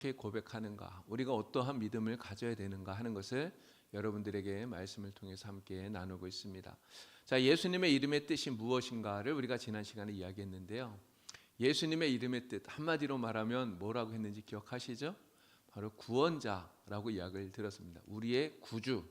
어떻게 고백하는가, 우리가 어떠한 믿음을 가져야 되는가 하는 것을 여러분들에게 말씀을 통해서 함께 나누고 있습니다. 자, 예수님의 이름의 뜻이 무엇인가를 우리가 지난 시간에 이야기했는데요. 예수님의 이름의 뜻 한마디로 말하면 뭐라고 했는지 기억하시죠? 바로 구원자라고 이야기를 들었습니다. 우리의 구주.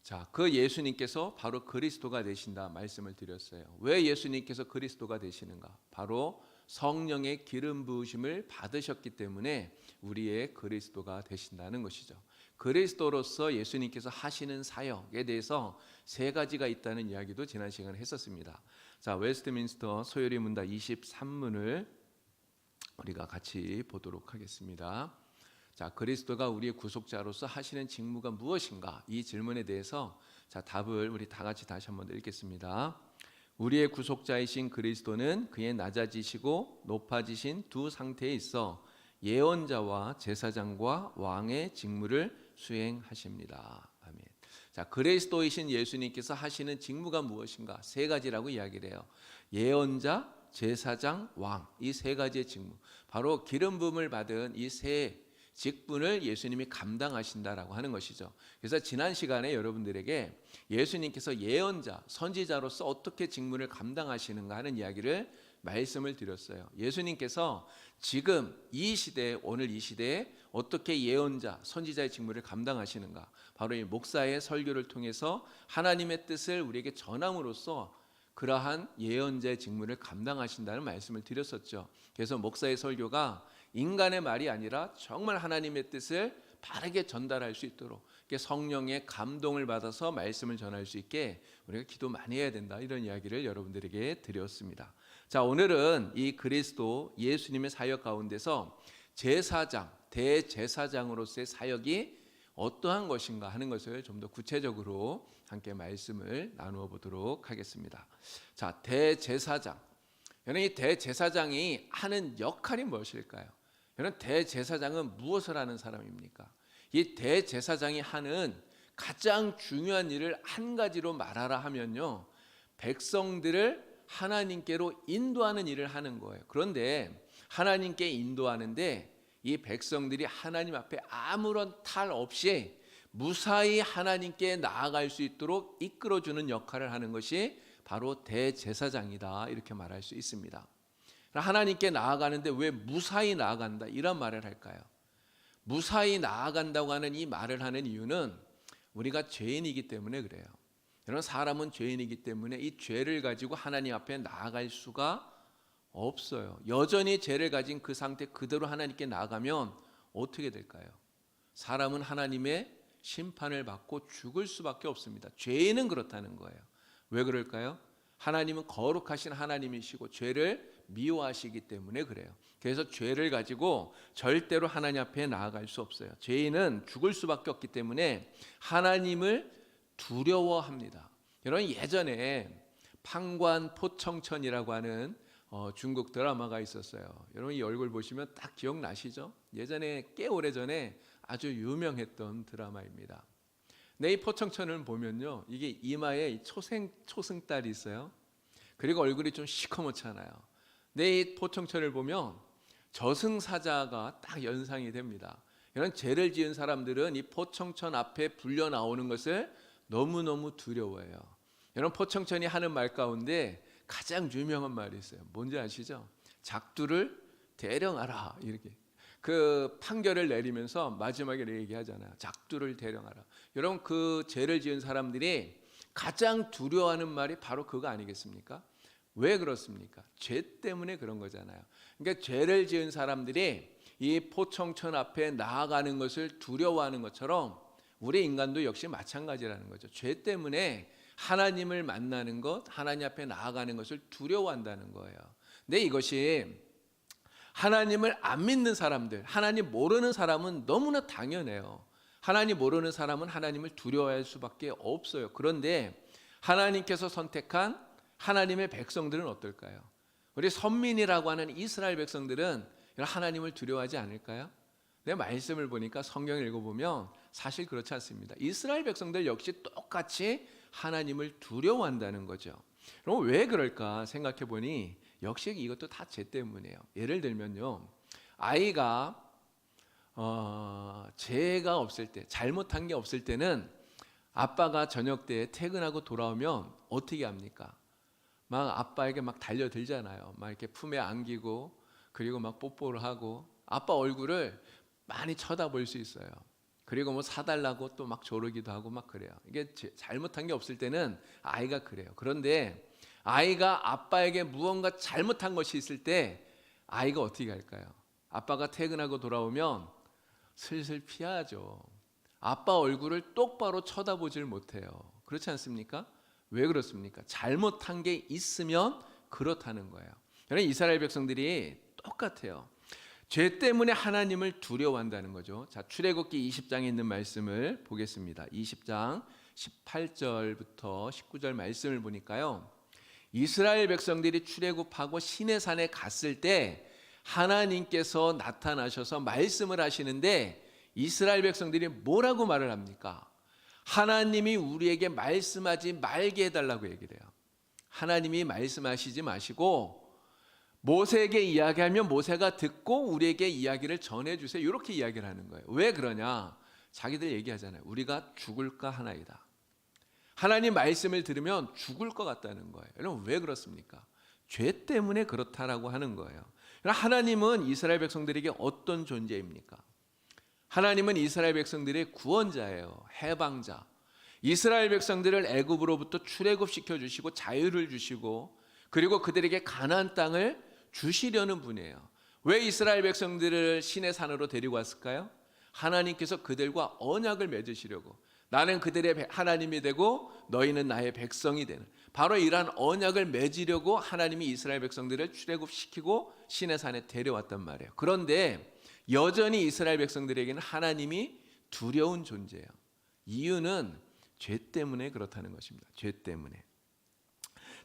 자, 그 예수님께서 바로 그리스도가 되신다 말씀을 드렸어요. 왜 예수님께서 그리스도가 되시는가? 바로 성령의 기름 부으심을 받으셨기 때문에 우리의 그리스도가 되신다는 것이죠. 그리스도로서 예수님께서 하시는 사역에 대해서 세 가지가 있다는 이야기도 지난 시간에 했었습니다. 자, 웨스트민스터 소요리 문답 23문을 우리가 같이 보도록 하겠습니다. 자, 그리스도가 우리의 구속자로서 하시는 직무가 무엇인가? 이 질문에 대해서 자, 답을 우리 다 같이 다시 한번 읽겠습니다. 우리의 구속자이신 그리스도는 그의 낮아지시고 높아지신 두 상태에 있어 예언자와 제사장과 왕의 직무를 수행하십니다. 아멘. 자, 그리스도이신 예수님께서 하시는 직무가 무엇인가? 세 가지라고 이야기를 해요. 예언자, 제사장, 왕. 이 세 가지의 직무. 바로 기름 부음을 받은 이 세 직분을 예수님이 감당하신다라고 하는 것이죠. 그래서 지난 시간에 여러분들에게 예수님께서 예언자, 선지자로서 어떻게 직무를 감당하시는가 하는 이야기를 말씀을 드렸어요. 예수님께서 지금 이 시대에, 오늘 이 시대에 어떻게 예언자, 선지자의 직무를 감당하시는가? 바로 이 목사의 설교를 통해서 하나님의 뜻을 우리에게 전함으로써 그러한 예언자의 직무를 감당하신다는 말씀을 드렸었죠. 그래서 목사의 설교가 인간의 말이 아니라 정말 하나님의 뜻을 바르게 전달할 수 있도록 성령의 감동을 받아서 말씀을 전할 수 있게 우리가 기도 많이 해야 된다, 이런 이야기를 여러분들에게 드렸습니다. 자, 오늘은 이 그리스도 예수님의 사역 가운데서 제사장, 대제사장으로서의 사역이 어떠한 것인가 하는 것을 좀 더 구체적으로 함께 말씀을 나누어 보도록 하겠습니다. 자, 대제사장. 여러분, 이 대제사장이 하는 역할이 무엇일까요? 여러분, 대제사장은 무엇을 하는 사람입니까? 이 대제사장이 하는 가장 중요한 일을 한 가지로 말하라 하면요, 백성들을 하나님께로 인도하는 일을 하는 거예요. 그런데 하나님께 인도하는데 이 백성들이 하나님 앞에 아무런 탈 없이 무사히 하나님께 나아갈 수 있도록 이끌어주는 역할을 하는 것이 바로 대제사장이다, 이렇게 말할 수 있습니다. 하나님께 나아가는데 왜 무사히 나아간다, 이런 말을 할까요? 무사히 나아간다고 하는 이 말을 하는 이유는 우리가 죄인이기 때문에 그래요. 여러분, 사람은 죄인이기 때문에 이 죄를 가지고 하나님 앞에 나아갈 수가 없어요. 여전히 죄를 가진 그 상태 그대로 하나님께 나아가면 어떻게 될까요? 사람은 하나님의 심판을 받고 죽을 수밖에 없습니다. 죄인은 그렇다는 거예요. 왜 그럴까요? 하나님은 거룩하신 하나님이시고 죄를 미워하시기 때문에 그래요. 그래서 죄를 가지고 절대로 하나님 앞에 나아갈 수 없어요. 죄인은 죽을 수밖에 없기 때문에 하나님을 두려워합니다. 여러분, 예전에 판관 포청천이라고 하는 중국 드라마가 있었어요. 여러분, 이 얼굴 보시면 딱 기억나시죠? 예전에 꽤 오래전에 아주 유명했던 드라마입니다. 이 포청천을 보면요, 이게 이마에 초승달이 있어요. 그리고 얼굴이 좀 시커멓잖아요. 이 포청천을 보면 저승사자가 딱 연상이 됩니다. 이런 죄를 지은 사람들은 이 포청천 앞에 불려 나오는 것을 너무너무 두려워해요. 여러분, 포청천이 하는 말 가운데 가장 유명한 말이 있어요. 뭔지 아시죠? 작두를 대령하라, 이렇게 그 판결을 내리면서 마지막에 얘기하잖아요. 작두를 대령하라. 여러분, 그 죄를 지은 사람들이 가장 두려워하는 말이 바로 그거 아니겠습니까? 왜 그렇습니까? 죄 때문에 그런 거잖아요. 그러니까 죄를 지은 사람들이 이 포청천 앞에 나아가는 것을 두려워하는 것처럼 우리 인간도 역시 마찬가지라는 거죠. 죄 때문에 하나님을 만나는 것, 하나님 앞에 나아가는 것을 두려워한다는 거예요. 근데 이것이 하나님을 안 믿는 사람들, 하나님 모르는 사람은 너무나 당연해요. 하나님 모르는 사람은 하나님을 두려워할 수밖에 없어요. 그런데 하나님께서 선택한 하나님의 백성들은 어떨까요? 우리 선민이라고 하는 이스라엘 백성들은 하나님을 두려워하지 않을까요? 내 말씀을 보니까 성경을 읽어보면 사실 그렇지 않습니다. 이스라엘 백성들 역시 똑같이 하나님을 두려워한다는 거죠. 그럼 왜 그럴까 생각해 보니 역시 이것도 다 죄 때문이에요. 예를 들면요, 아이가 죄가 없을 때, 잘못한 게 없을 때는 아빠가 저녁 때 퇴근하고 돌아오면 어떻게 합니까? 막 아빠에게 막 달려들잖아요. 막 이렇게 품에 안기고, 그리고 막 뽀뽀를 하고, 아빠 얼굴을 많이 쳐다볼 수 있어요. 그리고 뭐 사달라고 또 막 조르기도 하고 막 그래요. 이게 잘못한 게 없을 때는 아이가 그래요. 그런데 아이가 아빠에게 무언가 잘못한 것이 있을 때 아이가 어떻게 할까요? 아빠가 퇴근하고 돌아오면 슬슬 피하죠. 아빠 얼굴을 똑바로 쳐다보질 못해요. 그렇지 않습니까? 왜 그렇습니까? 잘못한 게 있으면 그렇다는 거예요. 그러니까 이스라엘 백성들이 똑같아요. 죄 때문에 하나님을 두려워한다는 거죠. 자, 출애굽기 20장에 있는 말씀을 보겠습니다. 20장 18절부터 19절 말씀을 보니까요. 이스라엘 백성들이 출애굽하고 시내산에 갔을 때 하나님께서 나타나셔서 말씀을 하시는데 이스라엘 백성들이 뭐라고 말을 합니까? 하나님이 우리에게 말씀하지 말게 해달라고 얘기를 해요. 하나님이 말씀하시지 마시고 모세에게 이야기하면 모세가 듣고 우리에게 이야기를 전해주세요. 이렇게 이야기를 하는 거예요. 왜 그러냐? 자기들 얘기하잖아요. 우리가 죽을까 하나이다. 하나님 말씀을 들으면 죽을 것 같다는 거예요. 여러분 왜 그렇습니까? 죄 때문에 그렇다라고 하는 거예요. 하나님은 이스라엘 백성들에게 어떤 존재입니까? 하나님은 이스라엘 백성들의 구원자예요. 해방자. 이스라엘 백성들을 애굽으로부터 출애굽시켜 주시고 자유를 주시고 그리고 그들에게 가나안 땅을 주시려는 분이에요. 왜 이스라엘 백성들을 시내 산으로 데리고 왔을까요? 하나님께서 그들과 언약을 맺으시려고. 나는 그들의 하나님이 되고 너희는 나의 백성이 되는, 바로 이러한 언약을 맺으려고 하나님이 이스라엘 백성들을 출애굽시키고 시내 산에 데려왔단 말이에요. 그런데 여전히 이스라엘 백성들에게는 하나님이 두려운 존재예요. 이유는 죄 때문에 그렇다는 것입니다. 죄 때문에.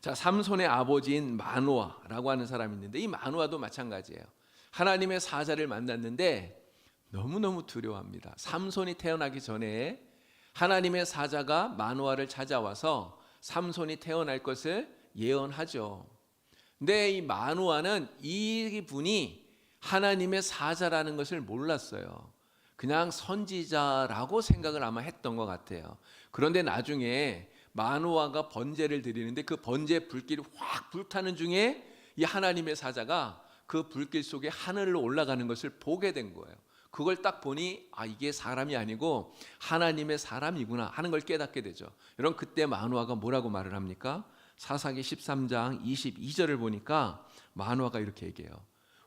자, 삼손의 아버지인 마노아라고 하는 사람이 있는데 이 마노아도 마찬가지예요. 하나님의 사자를 만났는데 너무너무 두려워합니다. 삼손이 태어나기 전에 하나님의 사자가 마노아를 찾아와서 삼손이 태어날 것을 예언하죠. 근데 이 마노아는 이분이 하나님의 사자라는 것을 몰랐어요. 그냥 선지자라고 생각을 아마 했던 것 같아요. 그런데 나중에 마노아가 번제를 드리는데 그 번제 불길이 확 불타는 중에 이 하나님의 사자가 그 불길 속에 하늘로 올라가는 것을 보게 된 거예요. 그걸 딱 보니 이게 사람이 아니고 하나님의 사람이구나 하는 걸 깨닫게 되죠. 여러분 그때 마노아가 뭐라고 말을 합니까? 사사기 13장 22절을 보니까 마노아가 이렇게 얘기해요.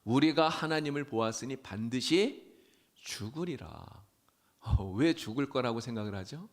우리가 하나님을 보았으니 반드시 죽으리라. 왜 죽을 거라고 생각을 하죠?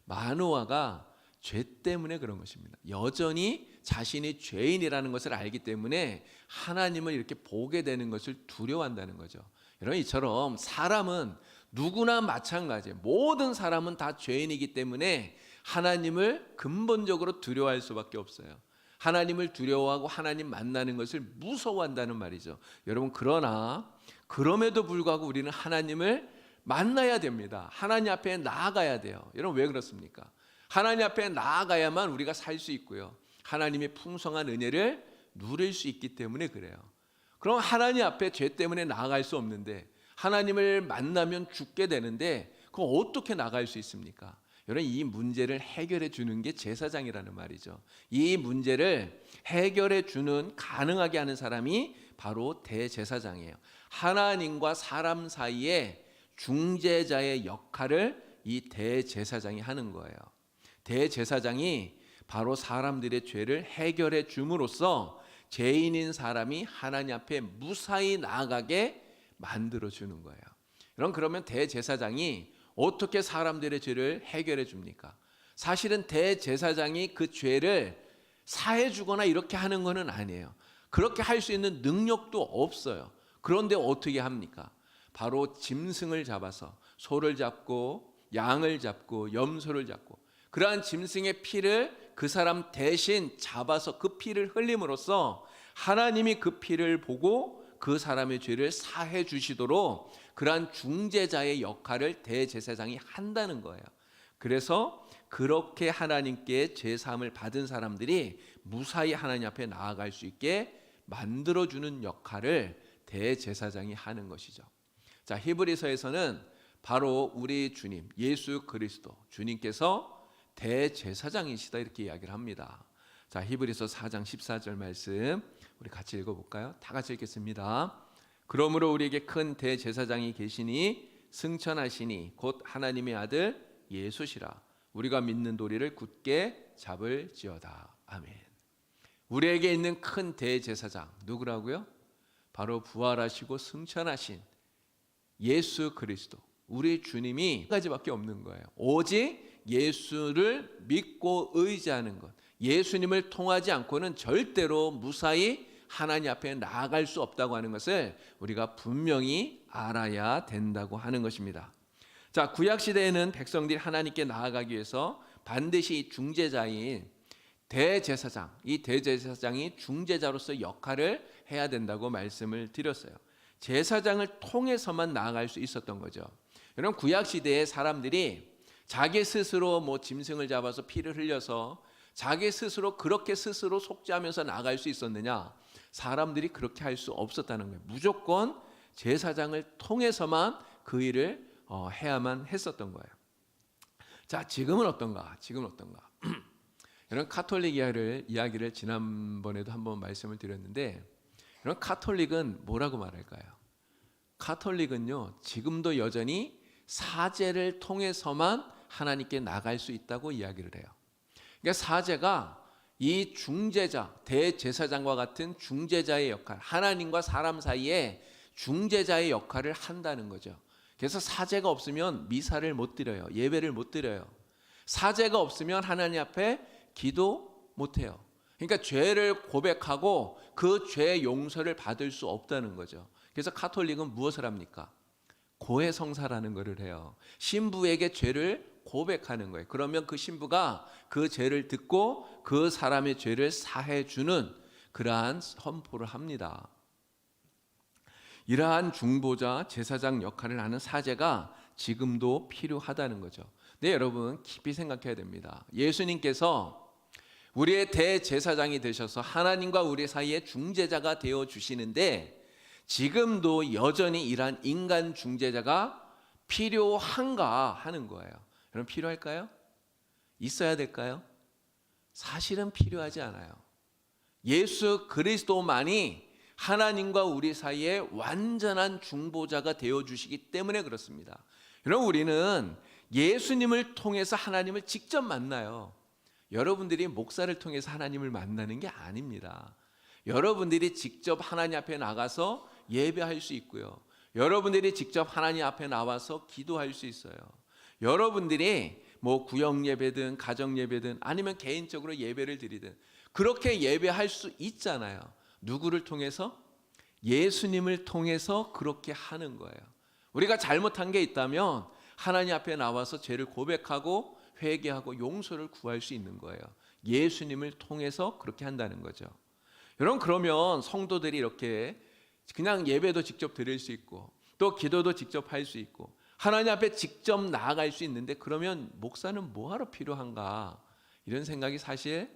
마노아가 죄 때문에 그런 것입니다. 여전히 자신이 죄인이라는 것을 알기 때문에 하나님을 이렇게 보게 되는 것을 두려워한다는 거죠. 여러분 이처럼 사람은 누구나 마찬가지예요. 모든 사람은 다 죄인이기 때문에 하나님을 근본적으로 두려워할 수밖에 없어요. 하나님을 두려워하고 하나님 만나는 것을 무서워한다는 말이죠. 여러분 그러나 그럼에도 불구하고 우리는 하나님을 만나야 됩니다. 하나님 앞에 나아가야 돼요. 여러분 왜 그렇습니까? 하나님 앞에 나아가야만 우리가 살 수 있고요. 하나님의 풍성한 은혜를 누릴 수 있기 때문에 그래요. 그럼 하나님 앞에 죄 때문에 나아갈 수 없는데 하나님을 만나면 죽게 되는데 그럼 어떻게 나갈 수 있습니까? 여러분 이 문제를 해결해 주는 게 제사장이라는 말이죠. 이 문제를 해결해 주는 가능하게 하는 사람이 바로 대제사장이에요. 하나님과 사람 사이에 중재자의 역할을 이 대제사장이 하는 거예요. 대제사장이 바로 사람들의 죄를 해결해 줌으로써 죄인인 사람이 하나님 앞에 무사히 나아가게 만들어 주는 거예요. 그러면 대제사장이 어떻게 사람들의 죄를 해결해 줍니까? 사실은 대제사장이 그 죄를 사해 주거나 이렇게 하는 것은 아니에요. 그렇게 할 수 있는 능력도 없어요. 그런데 어떻게 합니까? 바로 짐승을 잡아서 소를 잡고 양을 잡고 염소를 잡고 그러한 짐승의 피를 그 사람 대신 잡아서 그 피를 흘림으로써 하나님이 그 피를 보고 그 사람의 죄를 사해 주시도록 그러한 중재자의 역할을 대제사장이 한다는 거예요. 그래서 그렇게 하나님께 제사함을 받은 사람들이 무사히 하나님 앞에 나아갈 수 있게 만들어주는 역할을 대제사장이 하는 것이죠. 자, 히브리서에서는 바로 우리 주님 예수 그리스도 주님께서 대제사장이시다 이렇게 이야기를 합니다. 자, 히브리서 4장 14절 말씀 우리 같이 읽어볼까요? 다 같이 읽겠습니다. 그러므로 우리에게 큰 대제사장이 계시니 승천하시니 곧 하나님의 아들 예수시라. 우리가 믿는 도리를 굳게 잡을지어다. 아멘. 우리에게 있는 큰 대제사장 누구라고요? 바로 부활하시고 승천하신 예수 그리스도 우리 주님이 한 가지밖에 없는 거예요. 오직 예수를 믿고 의지하는 것. 예수님을 통하지 않고는 절대로 무사히 하나님 앞에 나아갈 수 없다고 하는 것을 우리가 분명히 알아야 된다고 하는 것입니다. 자, 구약 시대에는 백성들이 하나님께 나아가기 위해서 반드시 중재자인 대제사장, 이 대제사장이 중재자로서 역할을 해야 된다고 말씀을 드렸어요. 제사장을 통해서만 나아갈 수 있었던 거죠. 여러분, 구약 시대에 사람들이 자기 스스로 짐승을 잡아서 피를 흘려서 자기 스스로 그렇게 스스로 속죄하면서 나아갈 수 있었느냐? 사람들이 그렇게 할 수 없었다는 거예요. 무조건 제사장을 통해서만 그 일을 해야만 했었던 거예요. 자, 지금은 어떤가? 여러분, 카톨릭 이야기를 지난번에도 한번 말씀을 드렸는데, 여러분, 카톨릭은 뭐라고 말할까요? 카톨릭은요, 지금도 여전히 사제를 통해서만 하나님께 나갈 수 있다고 이야기를 해요. 그러니까 사제가 이 중재자, 대제사장과 같은 중재자의 역할, 하나님과 사람 사이에 중재자의 역할을 한다는 거죠. 그래서 사제가 없으면 미사를 못 드려요. 예배를 못 드려요. 사제가 없으면 하나님 앞에 기도 못 해요. 그러니까 죄를 고백하고 그 죄 용서를 받을 수 없다는 거죠. 그래서 카톨릭은 무엇을 합니까? 고해성사라는 것을 해요. 신부에게 죄를 고백하는 거예요. 그러면 그 신부가 그 죄를 듣고 그 사람의 죄를 사해 주는 그러한 선포를 합니다. 이러한 중보자, 제사장 역할을 하는 사제가 지금도 필요하다는 거죠. 네, 여러분 깊이 생각해야 됩니다. 예수님께서 우리의 대제사장이 되셔서 하나님과 우리 사이에 중재자가 되어 주시는데 지금도 여전히 이러한 인간 중재자가 필요한가 하는 거예요. 여러분, 필요할까요? 있어야 될까요? 사실은 필요하지 않아요. 예수 그리스도만이 하나님과 우리 사이에 완전한 중보자가 되어주시기 때문에 그렇습니다. 여러분, 우리는 예수님을 통해서 하나님을 직접 만나요. 여러분들이 목사를 통해서 하나님을 만나는 게 아닙니다. 여러분들이 직접 하나님 앞에 나가서 예배할 수 있고요. 여러분들이 직접 하나님 앞에 나와서 기도할 수 있어요. 여러분들이 구역 예배든 가정 예배든 아니면 개인적으로 예배를 드리든 그렇게 예배할 수 있잖아요. 누구를 통해서? 예수님을 통해서 그렇게 하는 거예요. 우리가 잘못한 게 있다면 하나님 앞에 나와서 죄를 고백하고 회개하고 용서를 구할 수 있는 거예요. 예수님을 통해서 그렇게 한다는 거죠. 여러분, 그러면 성도들이 이렇게 그냥 예배도 직접 드릴 수 있고 또 기도도 직접 할 수 있고 하나님 앞에 직접 나아갈 수 있는데 그러면 목사는 뭐하러 필요한가? 이런 생각이 사실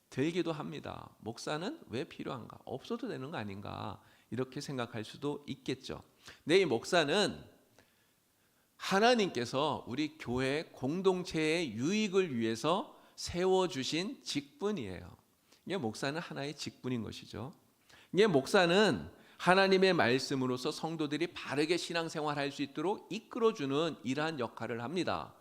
들기도 합니다. 목사는 왜 필요한가? 없어도 되는 거 아닌가? 이렇게 생각할 수도 있겠죠. 근데 이 목사는 하나님께서 우리 교회 공동체의 유익을 위해서 세워주신 직분이에요. 이게 목사는 하나의 직분인 것이죠. 이게 목사는 하나님의 말씀으로서 성도들이 바르게 신앙생활할 수 있도록 이끌어주는 이러한 역할을 합니다.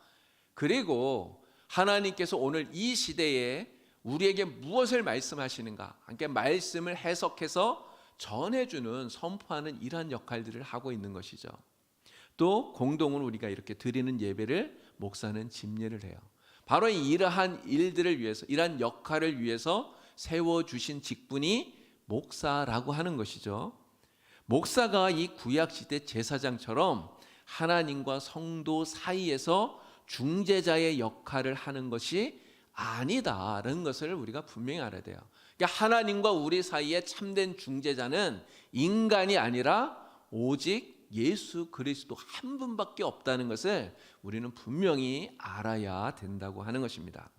그리고 하나님께서 오늘 이 시대에 우리에게 무엇을 말씀하시는가 함께 말씀을 해석해서 전해주는 선포하는 이러한 역할들을 하고 있는 것이죠. 또 공동으로 우리가 이렇게 드리는 예배를 목사는 집례를 해요. 바로 이러한 일들을 위해서 이러한 역할을 위해서 세워주신 직분이 목사라고 하는 것이죠. 목사가 이 구약시대 제사장처럼 하나님과 성도 사이에서 중재자의 역할을 하는 것이 아니다라는 것을 우리가 분명히 알아야 돼요. 그러니까 하나님과 우리 사이에 참된 중재자는 인간이 아니라 오직 예수 그리스도 한 분밖에 없다는 것을 우리는 분명히 알아야 된다고 하는 것입니다.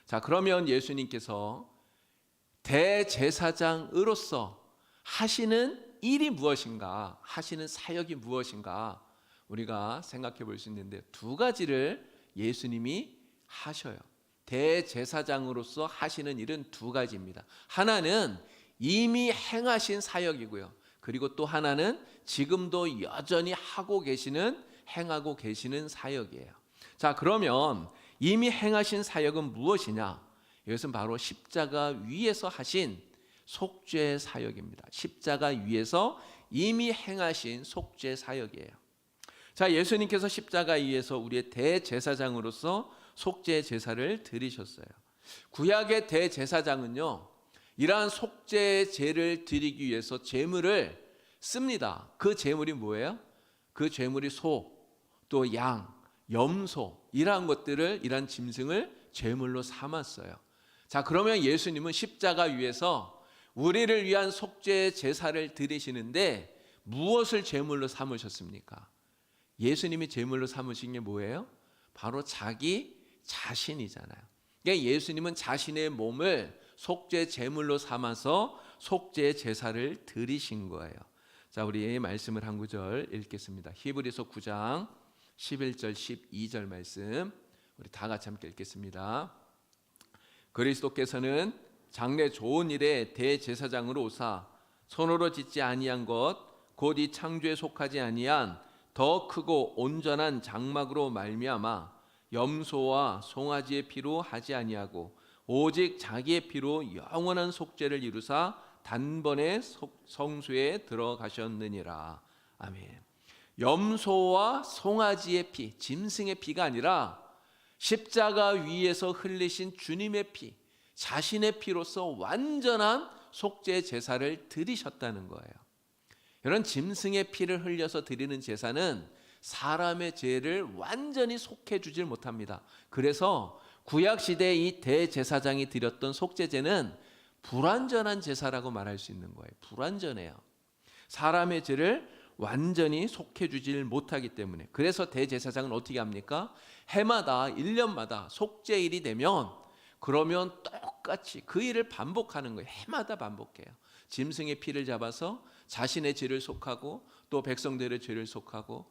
자, 그러면 예수님께서 대제사장으로서 하시는 일이 무엇인가, 하시는 사역이 무엇인가 우리가 생각해 볼 수 있는데 두 가지를 예수님이 하셔요. 대제사장으로서 하시는 일은 두 가지입니다. 하나는 이미 행하신 사역이고요. 그리고 또 하나는 지금도 여전히 행하고 계시는 사역이에요. 자, 그러면 이미 행하신 사역은 무엇이냐? 이것은 바로 십자가 위에서 하신 속죄 사역입니다. 십자가 위에서 이미 행하신 속죄 사역이에요. 자, 예수님께서 십자가 위에서 우리의 대제사장으로서 속죄 제사를 드리셨어요. 구약의 대제사장은요, 이러한 속죄 제를 드리기 위해서 제물을 씁니다. 그 제물이 뭐예요? 그 제물이 소, 또 양, 염소 이러한 것들을, 이러한 짐승을 제물로 삼았어요. 자, 그러면 예수님은 십자가 위에서 우리를 위한 속죄 제사를 드리시는데 무엇을 제물로 삼으셨습니까? 예수님이 제물로 삼으신 게 뭐예요? 바로 자기 자신이잖아요. 그러니까 예수님은 자신의 몸을 속죄 제물로 삼아서 속죄 제사를 드리신 거예요. 자, 우리 말씀을 한 구절 읽겠습니다. 히브리서 9장 11절 12절 말씀 우리 다 같이 함께 읽겠습니다. 그리스도께서는 장래 좋은 일에 대제사장으로 오사 손으로 짓지 아니한 것 곧 이 창조에 속하지 아니한 더 크고 온전한 장막으로 말미암아 염소와 송아지의 피로 하지 아니하고 오직 자기의 피로 영원한 속죄를 이루사 단번에 성소에 들어가셨느니라. 아멘. 염소와 송아지의 피, 짐승의 피가 아니라 십자가 위에서 흘리신 주님의 피, 자신의 피로서 완전한 속죄 제사를 드리셨다는 거예요. 이런 짐승의 피를 흘려서 드리는 제사는 사람의 죄를 완전히 속해 주질 못합니다. 그래서 구약 시대에 이 대제사장이 드렸던 속죄제는 불완전한 제사라고 말할 수 있는 거예요. 불완전해요. 사람의 죄를 완전히 속해 주질 못하기 때문에. 그래서 대제사장은 어떻게 합니까? 해마다 1년마다 속죄일이 되면 그러면 똑같이 그 일을 반복하는 거예요. 해마다 반복해요. 짐승의 피를 잡아서 자신의 죄를 속하고 또 백성들의 죄를 속하고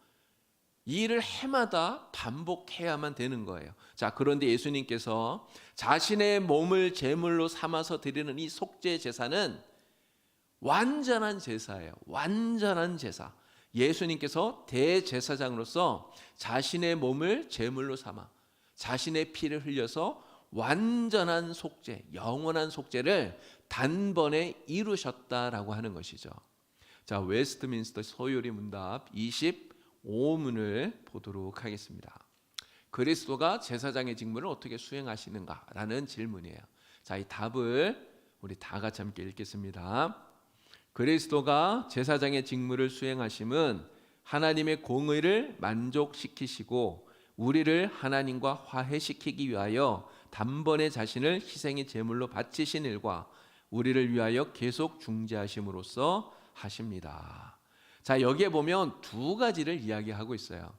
이 일을 해마다 반복해야만 되는 거예요. 자, 그런데 예수님께서 자신의 몸을 제물로 삼아서 드리는 이 속죄 제사는 완전한 제사예요. 완전한 제사. 예수님께서 대제사장으로서 자신의 몸을 제물로 삼아 자신의 피를 흘려서 완전한 속죄, 영원한 속죄를 단번에 이루셨다라고 하는 것이죠. 자, 웨스트민스터 소요리 문답 25문을 보도록 하겠습니다. 그리스도가 제사장의 직무를 어떻게 수행하시는가라는 질문이에요. 자, 이 답을 우리 다 같이 함께 읽겠습니다. 그리스도가 제사장의 직무를 수행하심은 하나님의 공의를 만족시키시고 우리를 하나님과 화해시키기 위하여 단번에 자신을 희생의 제물로 바치신 일과 우리를 위하여 계속 중재하심으로써 하십니다. 자, 여기에 보면 두 가지를 이야기하고 있어요.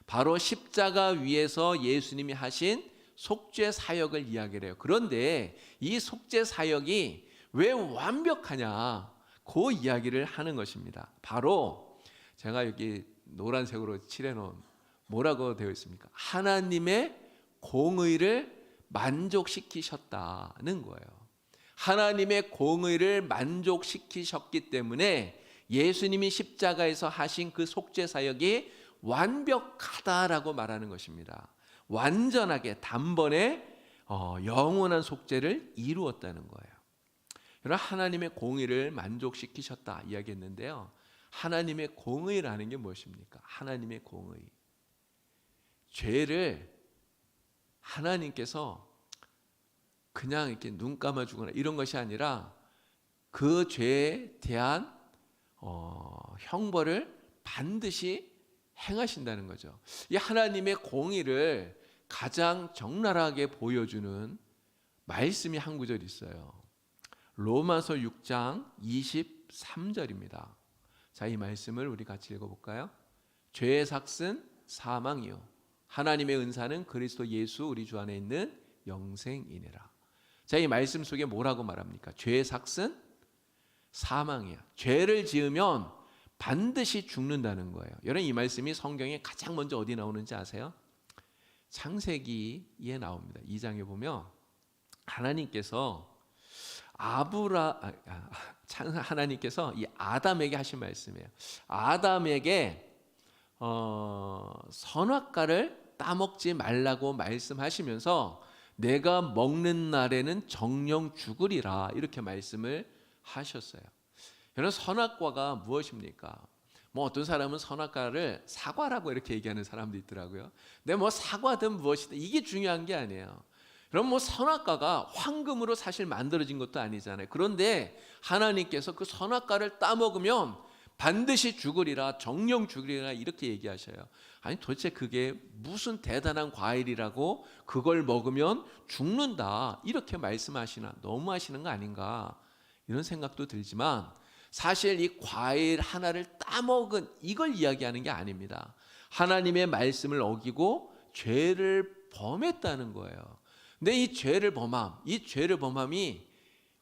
바로 십자가 위에서 예수님이 하신 속죄 사역을 이야기를 해요. 그런데 이 속죄 사역이 왜 완벽하냐? 그 이야기를 하는 것입니다. 바로 제가 여기 노란색으로 칠해놓은 뭐라고 되어 있습니까? 하나님의 공의를 만족시키셨다는 거예요. 하나님의 공의를 만족시키셨기 때문에 예수님이 십자가에서 하신 그 속죄 사역이 완벽하다라고 말하는 것입니다. 완전하게 단번에 영원한 속죄를 이루었다는 거예요. 여러분, 하나님의 공의를 만족시키셨다 이야기했는데요. 하나님의 공의라는 게 무엇입니까? 하나님의 공의. 죄를 하나님께서 그냥 이렇게 눈 감아주거나 이런 것이 아니라 그 죄에 대한 형벌을 반드시 행하신다는 거죠. 이 하나님의 공의를 가장 적나라하게 보여주는 말씀이 한 구절 있어요. 로마서 6장 23절입니다. 자, 이 말씀을 우리 같이 읽어볼까요? 죄의 삭은 사망이요 하나님의 은사는 그리스도 예수 우리 주 안에 있는 영생이니라. 자, 이 말씀 속에 뭐라고 말합니까? 죄의 삭은 사망이야. 죄를 지으면 반드시 죽는다는 거예요. 여러분, 이 말씀이 성경에 가장 먼저 어디 나오는지 아세요? 창세기에 나옵니다. 2장에 보면 하나님께서 하나님께서 이 아담에게 하신 말씀이에요. 아담에게 선악과를 따먹지 말라고 말씀하시면서 내가 먹는 날에는 정령 죽으리라, 이렇게 말씀을 하셨어요. 여러분, 선악과가 무엇입니까? 뭐 어떤 사람은 선악과를 사과라고 이렇게 얘기하는 사람도 있더라고요. 근데 뭐 사과든 무엇이든 이게 중요한 게 아니에요. 그럼 뭐 선악과가 황금으로 사실 만들어진 것도 아니잖아요. 그런데 하나님께서 그 선악과를 따먹으면 반드시 죽으리라, 정령 죽으리라, 이렇게 얘기하셔요. 아니, 도대체 그게 무슨 대단한 과일이라고 그걸 먹으면 죽는다, 이렇게 말씀하시나, 너무하시는 거 아닌가, 이런 생각도 들지만 사실 이 과일 하나를 따먹은 이걸 이야기하는 게 아닙니다. 하나님의 말씀을 어기고 죄를 범했다는 거예요. 근데 이 죄를 범함이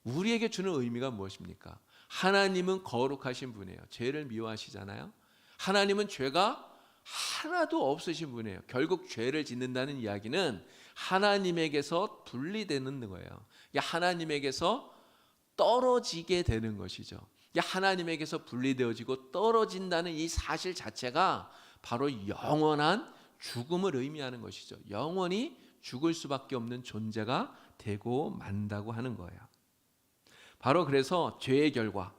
우리에게 주는 의미가 무엇입니까? 하나님은 거룩하신 분이에요. 죄를 미워하시잖아요. 하나님은 죄가 하나도 없으신 분이에요. 결국 죄를 짓는다는 이야기는 하나님에게서 분리되는 거예요. 하나님에게서 떨어지게 되는 것이죠. 하나님에게서 분리되어지고 떨어진다는 이 사실 자체가 바로 영원한 죽음을 의미하는 것이죠. 영원히 죽을 수밖에 없는 존재가 되고 만다고 하는 거예요. 바로 그래서 죄의 결과,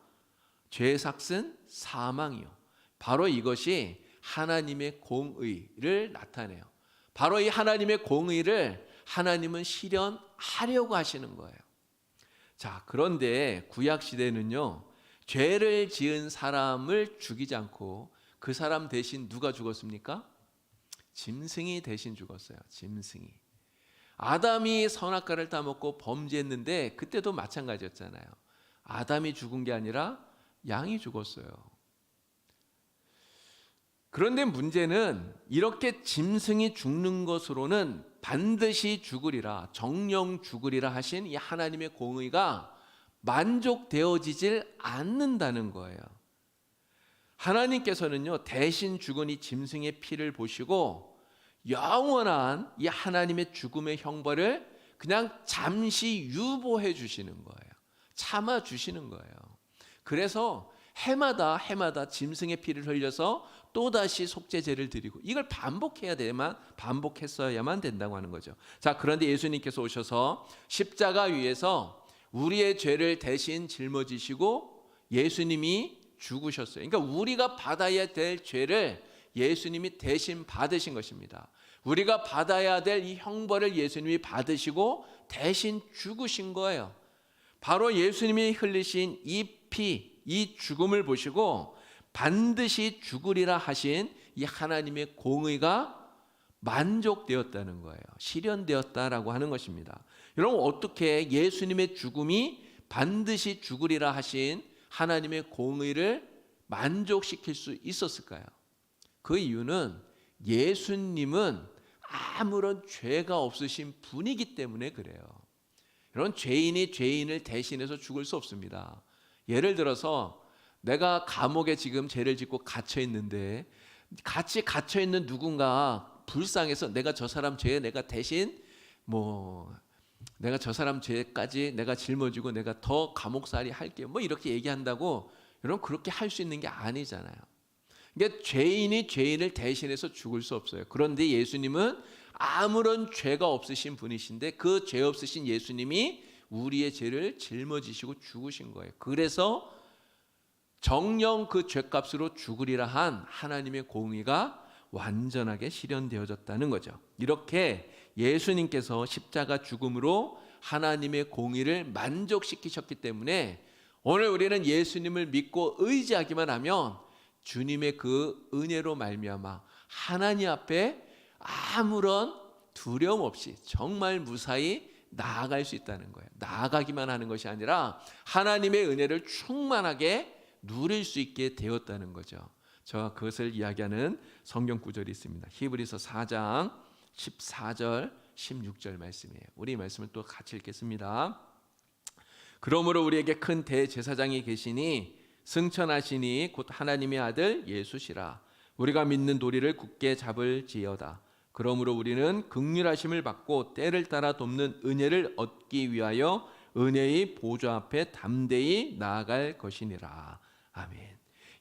죄의 삭은 사망이요. 바로 이것이 하나님의 공의를 나타내요. 바로 이 하나님의 공의를 하나님은 실현하려고 하시는 거예요. 자, 그런데 구약 시대는요, 죄를 지은 사람을 죽이지 않고 그 사람 대신 누가 죽었습니까? 짐승이 대신 죽었어요. 짐승이. 아담이 선악과를 따먹고 범죄했는데 그때도 마찬가지였잖아요. 아담이 죽은 게 아니라 양이 죽었어요. 그런데 문제는 이렇게 짐승이 죽는 것으로는 반드시 죽으리라, 정령 죽으리라 하신 이 하나님의 공의가 만족되어지질 않는다는 거예요. 하나님께서는요, 대신 죽은 이 짐승의 피를 보시고 영원한 이 하나님의 죽음의 형벌을 그냥 잠시 유보해 주시는 거예요. 참아 주시는 거예요. 그래서 해마다 짐승의 피를 흘려서 또다시 속죄제를 드리고, 이걸 반복했어야만 된다고 하는 거죠. 자, 그런데 예수님께서 오셔서 십자가 위에서 우리의 죄를 대신 짊어지시고 예수님이 죽으셨어요. 그러니까 우리가 받아야 될 죄를 예수님이 대신 받으신 것입니다. 우리가 받아야 될 이 형벌을 예수님이 받으시고 대신 죽으신 거예요. 바로 예수님이 흘리신 이 피, 이 죽음을 보시고 반드시 죽으리라 하신 이 하나님의 공의가 만족되었다는 거예요. 실현되었다라고 하는 것입니다. 여러분, 어떻게 예수님의 죽음이 반드시 죽으리라 하신 하나님의 공의를 만족시킬 수 있었을까요? 그 이유는 예수님은 아무런 죄가 없으신 분이기 때문에 그래요. 여러분, 죄인이 죄인을 대신해서 죽을 수 없습니다. 예를 들어서 내가 감옥에 지금 죄를 짓고 갇혀 있는데 같이 갇혀 있는 누군가 불쌍해서 내가 저 사람 죄에 내가 대신 내가 저 사람 죄까지 내가 짊어지고 내가 더 감옥살이 할게요, 이렇게 얘기한다고 여러분 그렇게 할 수 있는 게 아니잖아요. 그러니까 죄인이 죄인을 대신해서 죽을 수 없어요. 그런데 예수님은 아무런 죄가 없으신 분이신데 그 죄 없으신 예수님이 우리의 죄를 짊어지시고 죽으신 거예요. 그래서 정령 그 죄값으로 죽으리라 한 하나님의 공의가 완전하게 실현되어졌다는 거죠. 이렇게 예수님께서 십자가 죽음으로 하나님의 공의를 만족시키셨기 때문에 오늘 우리는 예수님을 믿고 의지하기만 하면 주님의 그 은혜로 말미암아 하나님 앞에 아무런 두려움 없이 정말 무사히 나아갈 수 있다는 거예요. 나아가기만 하는 것이 아니라 하나님의 은혜를 충만하게 누릴 수 있게 되었다는 거죠. 저와 그것을 이야기하는 성경 구절이 있습니다. 히브리서 4장 14절 16절 말씀이에요. 우리 이 말씀을 또 같이 읽겠습니다. 그러므로 우리에게 큰 대제사장이 계시니 승천하시니 곧 하나님의 아들 예수시라. 우리가 믿는 도리를 굳게 잡을지어다. 그러므로 우리는 긍휼하심을 받고 때를 따라 돕는 은혜를 얻기 위하여 은혜의 보좌 앞에 담대히 나아갈 것이니라. 아멘.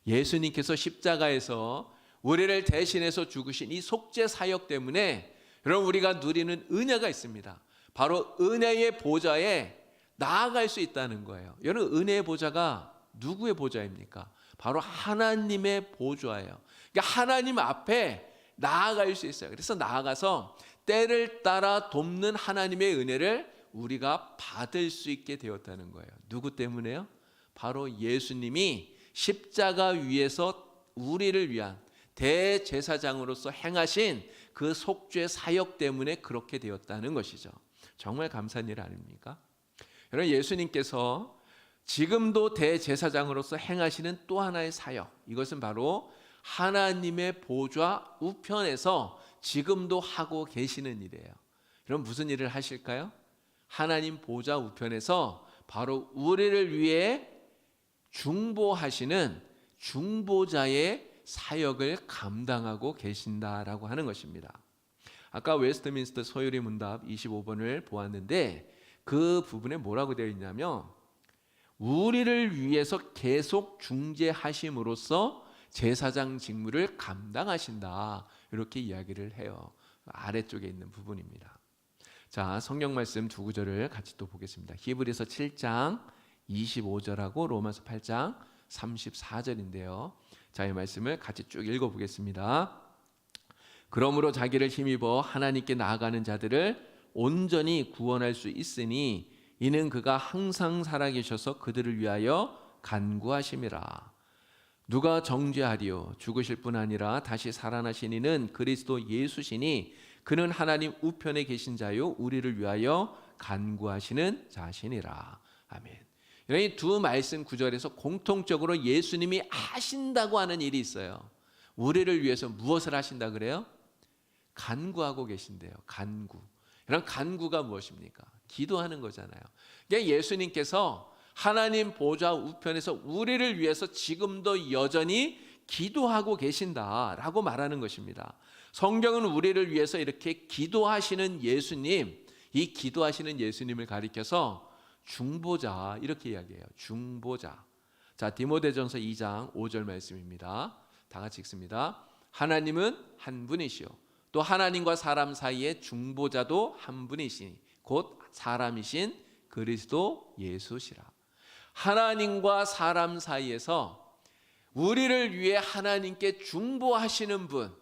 예수님께서 십자가에서 우리를 대신해서 죽으신 이 속죄 사역 때문에 여러분 우리가 누리는 은혜가 있습니다. 바로 은혜의 보좌에 나아갈 수 있다는 거예요. 여러분 은혜의 보좌가 누구의 보좌입니까? 바로 하나님의 보좌예요. 그러니까 하나님 앞에 나아갈 수 있어요. 그래서 나아가서 때를 따라 돕는 하나님의 은혜를 우리가 받을 수 있게 되었다는 거예요. 누구 때문에요? 바로 예수님이 십자가 위에서 우리를 위한 대제사장으로서 행하신 그 속죄 사역 때문에 그렇게 되었다는 것이죠. 정말 감사한 일 아닙니까? 여러분 예수님께서 지금도 대제사장으로서 행하시는 또 하나의 사역, 이것은 바로 하나님의 보좌 우편에서 지금도 하고 계시는 일이에요. 여러분 무슨 일을 하실까요? 하나님 보좌 우편에서 바로 우리를 위해 중보하시는 중보자의 사역을 감당하고 계신다라고 하는 것입니다. 아까 웨스트민스터 소요리 문답 25번을 보았는데 그 부분에 뭐라고 되어 있냐면 우리를 위해서 계속 중재하심으로써 제사장 직무를 감당하신다, 이렇게 이야기를 해요. 아래쪽에 있는 부분입니다. 자, 성경 말씀 두 구절을 같이 또 보겠습니다. 히브리서 7장 25절하고 로마서 8장 34절인데요. 자, 이 말씀을 같이 쭉 읽어보겠습니다. 그러므로 자기를 힘입어 하나님께 나아가는 자들을 온전히 구원할 수 있으니 이는 그가 항상 살아계셔서 그들을 위하여 간구하심이라. 누가 정죄하리요? 죽으실 뿐 아니라 다시 살아나신 이는 그리스도 예수시니 그는 하나님 우편에 계신 자요 우리를 위하여 간구하시는 자시니라. 아멘. 이 두 말씀 구절에서 공통적으로 예수님이 하신다고 하는 일이 있어요. 우리를 위해서 무엇을 하신다 그래요? 간구하고 계신대요. 간구. 이런 간구가 무엇입니까? 기도하는 거잖아요. 그러니까 예수님께서 하나님 보좌 우편에서 우리를 위해서 지금도 여전히 기도하고 계신다라고 말하는 것입니다. 성경은 우리를 위해서 이렇게 기도하시는 예수님, 이 기도하시는 예수님을 가리켜서 중보자 이렇게 이야기해요. 중보자. 자, 디모데전서 2장 5절 말씀입니다. 다 같이 읽습니다. 하나님은 한 분이시요 또 하나님과 사람 사이의 중보자도 한 분이시니 곧 사람이신 그리스도 예수시라. 하나님과 사람 사이에서 우리를 위해 하나님께 중보하시는 분,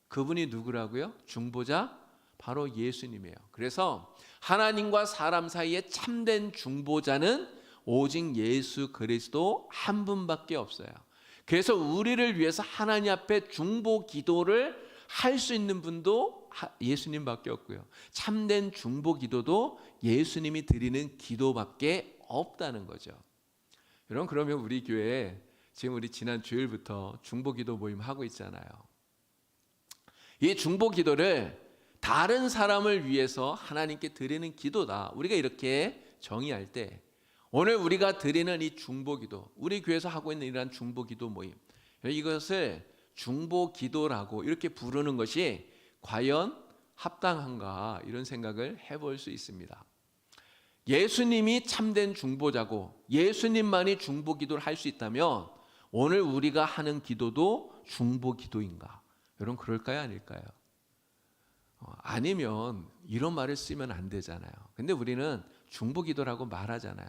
그분이 누구라고요? 중보자? 바로 예수님이에요. 그래서 하나님과 사람 사이에 참된 중보자는 오직 예수 그리스도 한 분밖에 없어요. 그래서 우리를 위해서 하나님 앞에 중보 기도를 할 수 있는 분도 예수님밖에 없고요. 참된 중보 기도도 예수님이 드리는 기도밖에 없다는 거죠. 여러분 그러면 우리 교회에 지금 우리 지난 주일부터 중보 기도 모임 하고 있잖아요. 이 중보 기도를 다른 사람을 위해서 하나님께 드리는 기도다. 우리가 이렇게 정의할 때 오늘 우리가 드리는 이 중보 기도, 우리 교회에서 하고 있는 이러한 중보 기도 모임, 이것을 중보 기도라고 이렇게 부르는 것이 과연 합당한가 이런 생각을 해볼 수 있습니다. 예수님이 참된 중보자고 예수님만이 중보 기도를 할 수 있다면 오늘 우리가 하는 기도도 중보 기도인가? 여러분 그럴까요? 아닐까요? 아니면 이런 말을 쓰면 안 되잖아요. 근데 우리는 중보 기도라고 말하잖아요.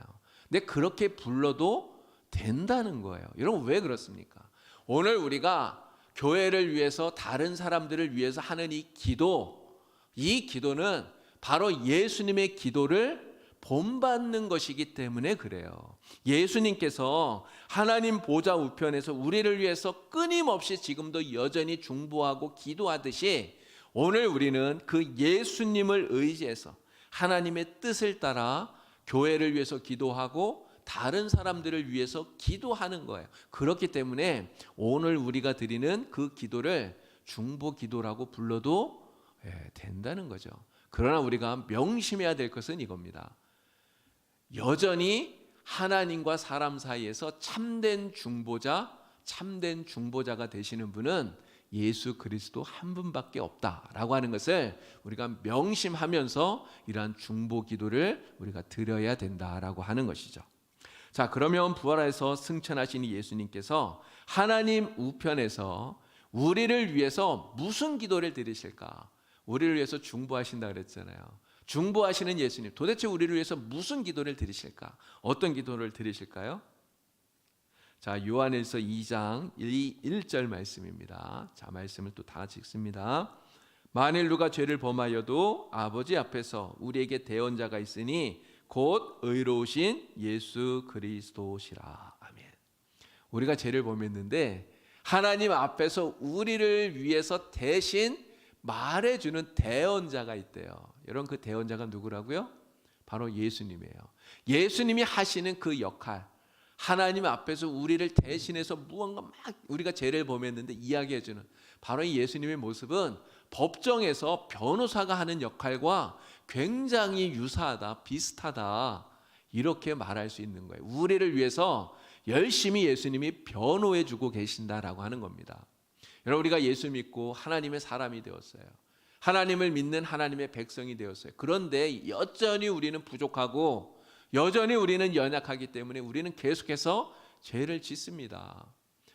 근데 그렇게 불러도 된다는 거예요. 여러분 왜 그렇습니까? 오늘 우리가 교회를 위해서 다른 사람들을 위해서 하는 이 기도는 바로 예수님의 기도를 본받는 것이기 때문에 그래요. 예수님께서 하나님 보좌 우편에서 우리를 위해서 끊임없이 지금도 여전히 중보하고 기도하듯이 오늘 우리는 그 예수님을 의지해서 하나님의 뜻을 따라 교회를 위해서 기도하고 다른 사람들을 위해서 기도하는 거예요. 그렇기 때문에 오늘 우리가 드리는 그 기도를 중보 기도라고 불러도 된다는 거죠. 그러나 우리가 명심해야 될 것은 이겁니다. 여전히 하나님과 사람 사이에서 참된 중보자가 되시는 분은 예수 그리스도 한 분밖에 없다라고 하는 것을 우리가 명심하면서 이러한 중보 기도를 우리가 드려야 된다라고 하는 것이죠. 자, 그러면 부활해서 승천하신 예수님께서 하나님 우편에서 우리를 위해서 무슨 기도를 드리실까? 우리를 위해서 중보하신다 그랬잖아요. 중보하시는 예수님, 도대체 우리를 위해서 무슨 기도를 드리실까? 어떤 기도를 드리실까요? 자, 요한일서 2장 1절 말씀입니다. 자, 말씀을 또 다 같이 읽습니다. 만일 누가 죄를 범하여도 아버지 앞에서 우리에게 대언자가 있으니 곧 의로우신 예수 그리스도시라. 아멘. 우리가 죄를 범했는데 하나님 앞에서 우리를 위해서 대신 말해주는 대언자가 있대요. 여러분, 그 대언자가 누구라고요? 바로 예수님이에요. 예수님이 하시는 그 역할, 하나님 앞에서 우리를 대신해서 무언가 막 우리가 죄를 범했는데 이야기해주는 바로 이 예수님의 모습은 법정에서 변호사가 하는 역할과 굉장히 유사하다, 비슷하다, 이렇게 말할 수 있는 거예요. 우리를 위해서 열심히 예수님이 변호해주고 계신다라고 하는 겁니다. 여러분, 우리가 예수 믿고 하나님의 사람이 되었어요. 하나님을 믿는 하나님의 백성이 되었어요. 그런데 여전히 우리는 부족하고 여전히 우리는 연약하기 때문에 우리는 계속해서 죄를 짓습니다.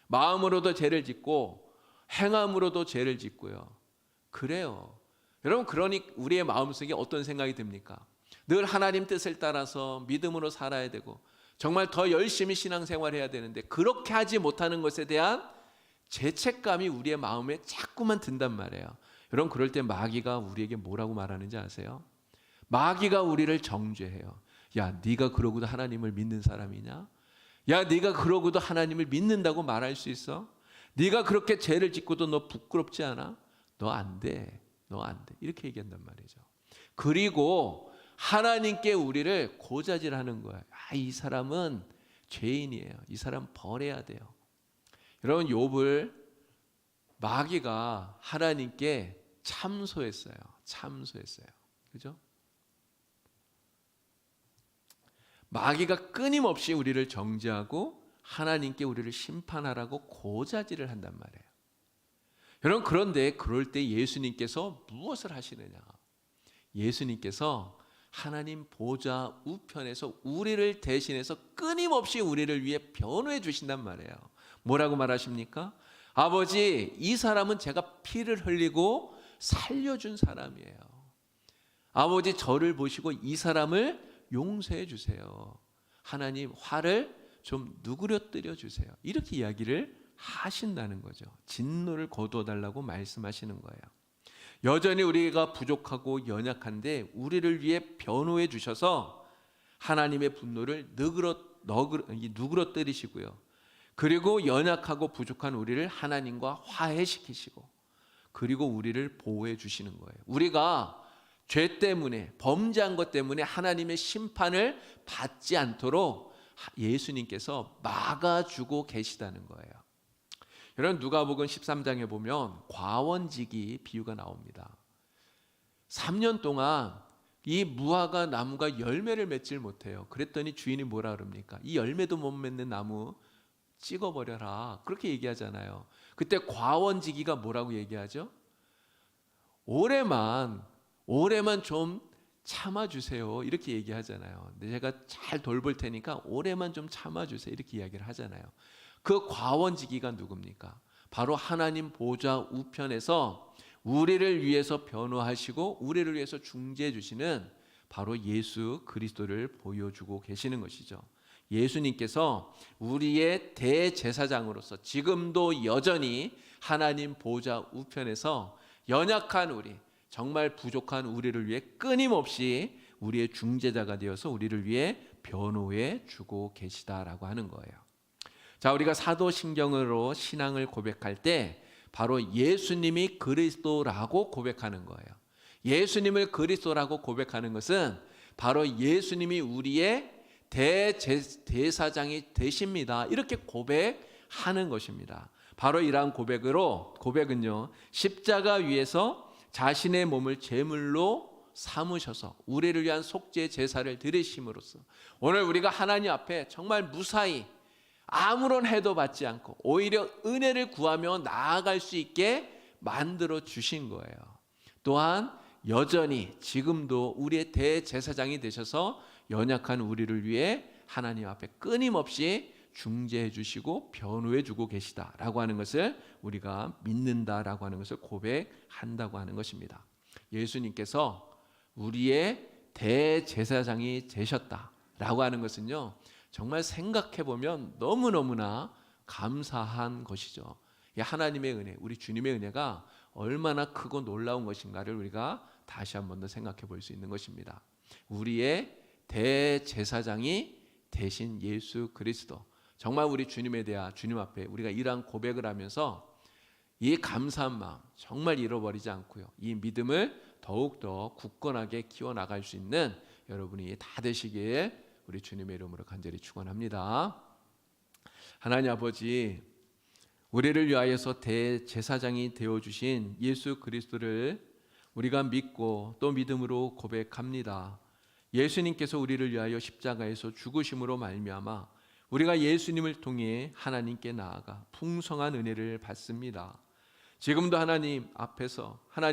마음으로도 죄를 짓고 행함으로도 죄를 짓고요. 그래요. 여러분, 그러니 우리의 마음속에 어떤 생각이 듭니까? 늘 하나님 뜻을 따라서 믿음으로 살아야 되고 정말 더 열심히 신앙생활을 해야 되는데 그렇게 하지 못하는 것에 대한 죄책감이 우리의 마음에 자꾸만 든단 말이에요. 여러분, 그럴 때 마귀가 우리에게 뭐라고 말하는지 아세요? 마귀가 우리를 정죄해요. 야, 네가 그러고도 하나님을 믿는 사람이냐? 야, 네가 그러고도 하나님을 믿는다고 말할 수 있어? 네가 그렇게 죄를 짓고도 너 부끄럽지 않아? 너 안 돼. 너 안 돼. 이렇게 얘기한단 말이죠. 그리고 하나님께 우리를 고자질하는 거예요. 아, 이 사람은 죄인이에요. 이 사람 벌해야 돼요. 여러분, 욥을 마귀가 하나님께 참소했어요. 참소했어요. 그죠? 마귀가 끊임없이 우리를 정죄하고 하나님께 우리를 심판하라고 고자질을 한단 말이에요. 여러분, 그런데 그럴 때 예수님께서 무엇을 하시느냐? 예수님께서 하나님 보좌 우편에서 우리를 대신해서 끊임없이 우리를 위해 변호해 주신단 말이에요. 뭐라고 말하십니까? 아버지, 이 사람은 제가 피를 흘리고 살려준 사람이에요. 아버지, 저를 보시고 이 사람을 용서해 주세요. 하나님, 화를 좀 누그러뜨려 주세요. 이렇게 이야기를 하신다는 거죠. 진노를 거두어달라고 말씀하시는 거예요. 여전히 우리가 부족하고 연약한데 우리를 위해 변호해 주셔서 하나님의 분노를 누그러뜨리시고요. 그리고 연약하고 부족한 우리를 하나님과 화해시키시고 그리고 우리를 보호해 주시는 거예요. 우리가 죄 때문에 범죄한 것 때문에 하나님의 심판을 받지 않도록 예수님께서 막아주고 계시다는 거예요. 여러분, 누가복음 13장에 보면 과원지기 비유가 나옵니다. 3년 동안 이 무화과 나무가 열매를 맺질 못해요. 그랬더니 주인이 뭐라 그럽니까? 이 열매도 못 맺는 나무 찍어버려라, 그렇게 얘기하잖아요. 그때 과원지기가 뭐라고 얘기하죠? 올해만 좀 참아주세요, 이렇게 얘기하잖아요. 근데 제가 잘 돌볼 테니까 올해만 좀 참아주세요, 이렇게 이야기를 하잖아요. 그 과원지기가 누굽니까? 바로 하나님 보좌 우편에서 우리를 위해서 변호하시고 우리를 위해서 중재해 주시는 바로 예수 그리스도를 보여주고 계시는 것이죠. 예수님께서 우리의 대제사장으로서 지금도 여전히 하나님 보좌 우편에서 연약한 우리, 정말 부족한 우리를 위해 끊임없이 우리의 중재자가 되어서 우리를 위해 변호해 주고 계시다라고 하는 거예요. 자, 우리가 사도신경으로 신앙을 고백할 때 바로 예수님이 그리스도라고 고백하는 거예요. 예수님을 그리스도라고 고백하는 것은 바로 예수님이 우리의 대제사장이 되십니다, 이렇게 고백하는 것입니다. 바로 이러한 고백은요, 십자가 위에서 자신의 몸을 제물로 삼으셔서 우리를 위한 속죄 제사를 드리심으로써 오늘 우리가 하나님 앞에 정말 무사히 아무런 해도 받지 않고 오히려 은혜를 구하며 나아갈 수 있게 만들어 주신 거예요. 또한 여전히 지금도 우리의 대제사장이 되셔서 연약한 우리를 위해 하나님 앞에 끊임없이 중재해 주시고 변호해 주고 계시다라고 하는 것을 우리가 믿는다라고 하는 것을 고백한다고 하는 것입니다. 예수님께서 우리의 대제사장이 되셨다라고 하는 것은요, 정말 생각해 보면 너무너무나 감사한 것이죠. 하나님의 은혜, 우리 주님의 은혜가 얼마나 크고 놀라운 것인가를 우리가 다시 한 번 더 생각해 볼 수 있는 것입니다. 우리의 대제사장이 되신 예수 그리스도, 정말 우리 주님에 대한 주님 앞에 우리가 이러한 고백을 하면서 이 감사한 마음 정말 잃어버리지 않고요, 이 믿음을 더욱더 굳건하게 키워나갈 수 있는 여러분이 다 되시기에 우리 주님의 이름으로 간절히 축원합니다. 하나님 아버지, 우리를 위하여서 대제사장이 되어주신 예수 그리스도를 우리가 믿고 또 믿음으로 고백합니다. 예수님께서 우리를 위하여 십자가에서 죽으심으로 말미암아 우리가 예수님을 통해 하나님께 나아가 풍성한 은혜를 받습니다. 지금도 하나님 앞에서 하나님